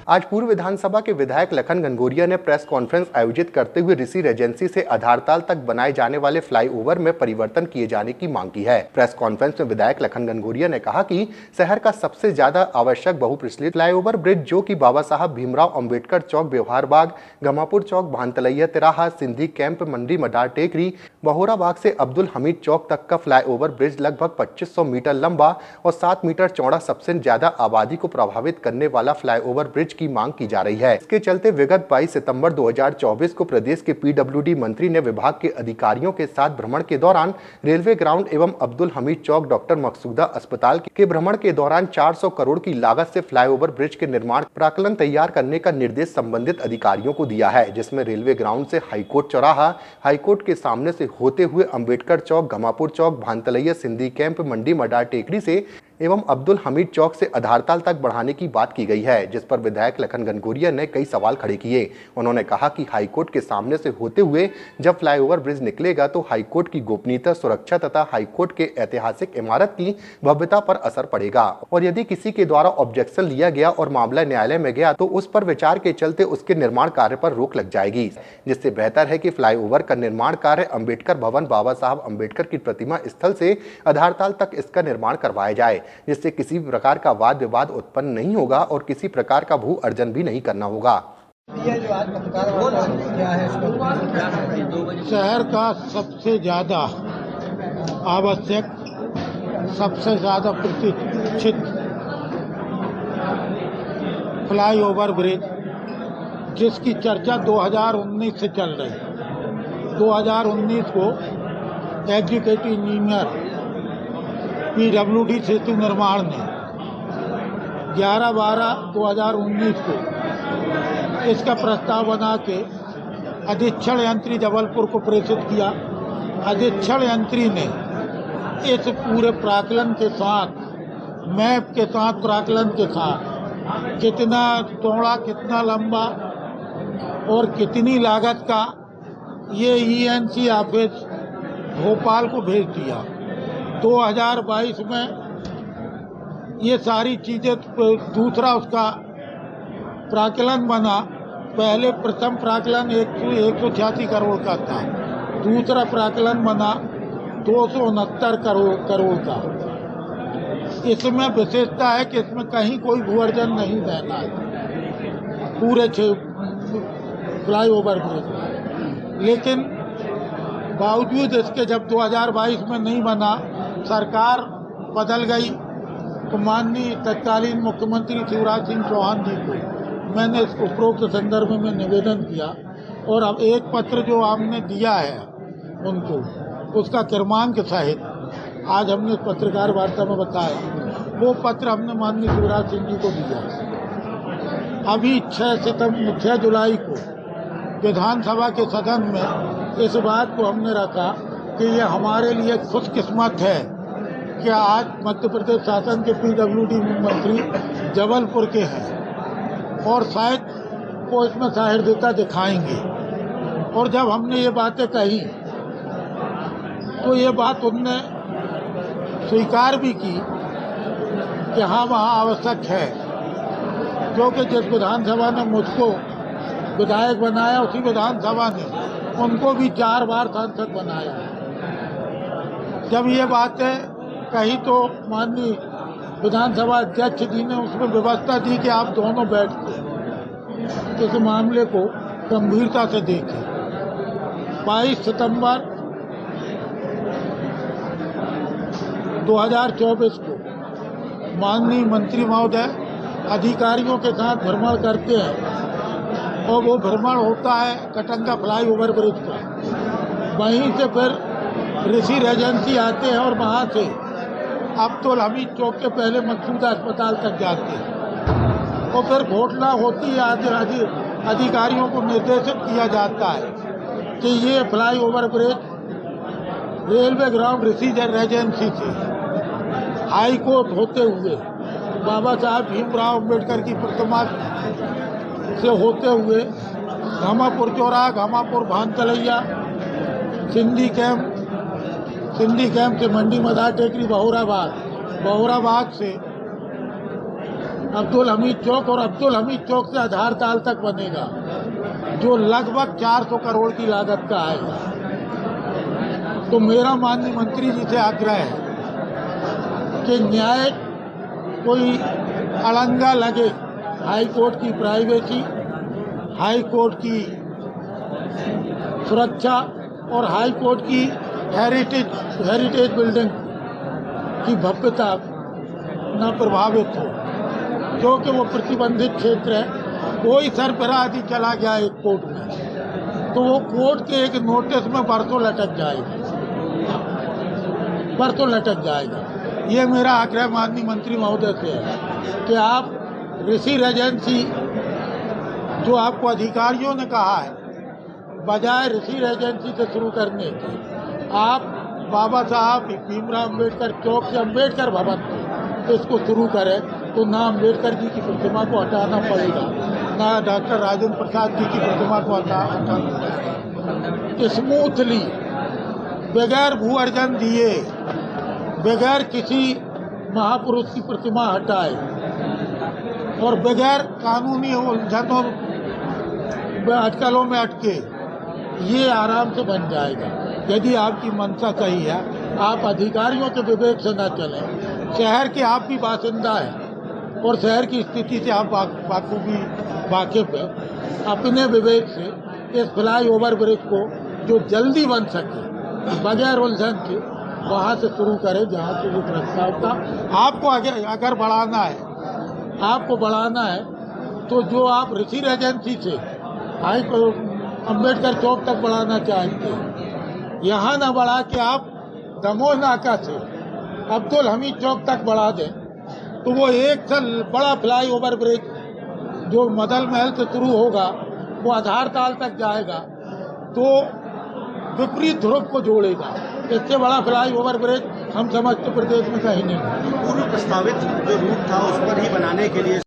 आज पूर्व विधानसभा के विधायक लखन घनघोरिया ने प्रेस कॉन्फ्रेंस आयोजित करते हुए ऋषि रेजेंसी से आधारताल तक बनाए जाने वाले फ्लाईओवर में परिवर्तन किए जाने की मांग की है। प्रेस कॉन्फ्रेंस में विधायक लखन घनघोरिया ने कहा कि शहर का सबसे ज्यादा आवश्यक बहुप्रचलित फ्लाईओवर ब्रिज जो कि बाबा साहब भीमराव अंबेडकर चौक, व्यवहार बाग, गमापुर चौक, भानतलैया तिराहा, सिंधी कैंप, मंडी मडार टेकरी, बहोरा बाग से अब्दुल हमीद चौक तक का फ्लाईओवर ब्रिज लगभग 2500 मीटर लंबा और 7 मीटर चौड़ा सबसे ज्यादा आबादी को प्रभावित करने वाला फ्लाईओवर ब्रिज की मांग की जा रही है। इसके चलते विगत 22 सितंबर 2024 को प्रदेश के पीडब्ल्यूडी मंत्री ने विभाग के अधिकारियों के साथ भ्रमण के दौरान रेलवे ग्राउंड एवं अब्दुल हमीद चौक, डॉक्टर मकसूदा अस्पताल के भ्रमण के दौरान 400 करोड़ की लागत से फ्लाईओवर ब्रिज के निर्माण प्राक्कलन तैयार करने का निर्देश संबंधित अधिकारियों को दिया है, जिसमें रेलवे ग्राउंड से हाईकोर्ट चौराहा, हाईकोर्ट के सामने से होते हुए अंबेडकर चौक, गमापुर चौक, भानतलैया, सिंधी कैंप, मंडी मडार टेकरी से एवं अब्दुल हमीद चौक से आधारताल तक बढ़ाने की बात की गई है, जिस पर विधायक लखन घनघोरिया ने कई सवाल खड़े किए। उन्होंने कहा कि हाईकोर्ट के सामने से होते हुए जब फ्लाईओवर ब्रिज निकलेगा तो हाईकोर्ट की गोपनीयता, सुरक्षा तथा हाईकोर्ट के ऐतिहासिक इमारत की भव्यता पर असर पड़ेगा और यदि किसी के द्वारा ऑब्जेक्शन लिया गया और मामला न्यायालय में गया तो उस पर विचार के चलते उसके निर्माण कार्य पर रोक लग जाएगी, जिससे बेहतर है कि फ्लाईओवर का निर्माण कार्य अंबेडकर भवन, बाबा साहब अंबेडकर की प्रतिमा स्थल से आधारताल तक इसका निर्माण करवाया जाए, जिससे किसी प्रकार का वाद विवाद उत्पन्न नहीं होगा और किसी प्रकार का भू अर्जन भी नहीं करना होगा। शहर का सबसे ज्यादा आवश्यक, सबसे ज्यादा प्रतीक्षित फ्लाईओवर ब्रिज जिसकी चर्चा 2019 से चल रही है। 2019 को एग्जीक्यूटिव इंजीनियर पीडब्ल्यूडी सेतु निर्माण ने 11/12/2019 को इसका प्रस्ताव बना के अधीक्षण यंत्री जबलपुर को प्रेषित किया। अधीक्षण यंत्री ने इस पूरे प्राक्कलन के साथ, मैप के साथ, प्राक्कलन के साथ कितना चौड़ा, कितना लंबा और कितनी लागत का ये ईएनसी ऑफिस भोपाल को भेज दिया। 2022 में ये सारी चीजें, दूसरा उसका प्राक्कलन बना। पहले प्रथम प्राक्कलन 186 करोड़ का था, दूसरा प्राक्कलन बना 269 करोड़ का। इसमें विशेषता है कि इसमें कहीं कोई भू अर्जन नहीं रहना है पूरे फ्लाईओवर ब्रिज। लेकिन बावजूद इसके जब 2022 में नहीं बना, सरकार बदल गई, तो माननीय तत्कालीन मुख्यमंत्री शिवराज सिंह चौहान जी को मैंने इस उपरोक्त संदर्भ में निवेदन किया और अब एक पत्र जो हमने दिया है उनको, उसका क्रमांक सहित आज हमने पत्रकार वार्ता में बताया, वो पत्र हमने माननीय शिवराज सिंह जी को दिया। अभी 6 जुलाई को विधानसभा के सदन में इस बात को हमने रखा कि ये हमारे लिए खुशकिस्मत है कि आज मध्य प्रदेश शासन के पीडब्ल्यूडी मंत्री जबलपुर के हैं और शायद वो इसमें सहृदयता दिखाएंगे। और जब हमने ये बातें कही तो ये बात उनने स्वीकार भी की कि हाँ, वहाँ आवश्यक है, क्योंकि जिस विधानसभा ने मुझको विधायक बनाया उसी विधानसभा ने उनको भी 4 बार सांसद बनाया। जब ये बातें कही तो माननीय विधानसभा अध्यक्ष जी ने उसमें व्यवस्था दी कि आप दोनों बैठ के इस मामले को गंभीरता से देखें। 22 सितंबर 2024 को माननीय मंत्री महोदय अधिकारियों के साथ भ्रमण करते हैं और वो भ्रमण होता है कटंगा फ्लाईओवर ब्रिज का। वहीं से फिर ऋषि रेजेंसी आते हैं और वहाँ से अब्दुल हमीद चौक के पहले मकसूदा अस्पताल तक जाते हैं और फिर घोषणा होती है, अधिकारियों को निर्देशित किया जाता है कि ये फ्लाईओवर ब्रिज रेलवे ग्राउंड ऋषि रेजेंसी से हाईकोर्ट होते हुए बाबा साहब भीमराव अंबेडकर की प्रतिमा से होते हुए गमापुर चौराहा, गमापुर, भानतलैया, सिंधी कैंप से मंडी मडार टेकरी, बहोरा बाग से अब्दुल हमीद चौक और अब्दुल हमीद चौक से आधार ताल तक बनेगा, जो लगभग 400 करोड़ की लागत का आएगा। तो मेरा माननीय मंत्री जी से आग्रह है कि न्याय कोई अड़ंगा लगे, हाई कोर्ट की प्राइवेसी, हाई कोर्ट की सुरक्षा और हाई कोर्ट की हेरिटेज बिल्डिंग की भव्यता न प्रभावित हो, क्योंकि वो प्रतिबंधित क्षेत्र है। कोई सरबराह यदि चला गया एक कोर्ट में तो वो कोर्ट के एक नोटिस में बरसों लटक जाएगा। ये मेरा आग्रह माननीय मंत्री महोदय से है कि आप ऋषि रेजेंसी, जो आपको अधिकारियों ने कहा है, बजाय ऋषि रेजेंसी से शुरू करने के, आप बाबा साहब भीमराव अम्बेडकर चौक से अम्बेडकर भवन से इसको शुरू करें। तो ना अम्बेडकर जी की प्रतिमा को हटाना पड़ेगा, ना डॉक्टर राजेंद्र प्रसाद जी की प्रतिमा को हटाना पड़ेगा। स्मूथली, बगैर भू अर्जन दिए, बगैर किसी महापुरुष की प्रतिमा हटाए और बगैर कानूनी उलझनों अटकलों में अटके, ये आराम से बन जाएगा। यदि आपकी मंशा सही है, आप अधिकारियों के विवेक से न चलें। शहर के आप भी बासिंदा हैं और शहर की स्थिति से आप बाखूबी वाकिफ है। अपने विवेक से इस फ्लाई ओवर ब्रिज को जो जल्दी बन सके, बगैर उलझन के, वहाँ से शुरू करें जहाँ से वो प्रस्ताव था। आपको अगर बढ़ाना है तो जो आप ऋषि रेजेंसी से अम्बेडकर चौक तक बढ़ाना चाहते हैं, यहाँ ना बढ़ा के आप दमोह नाका से अब्दुल हमीद चौक तक बढ़ा दें, तो वो एक से बड़ा फ्लाई ओवर ब्रिज जो मदल महल से शुरू होगा वो आधार ताल तक जाएगा, तो विपरीत ध्रुव को जोड़ेगा। इससे बड़ा फ्लाई ओवर ब्रिज हम समस्त प्रदेश में कहीं नहीं। पूर्व प्रस्तावित जो रूट था उस पर ही बनाने के लिए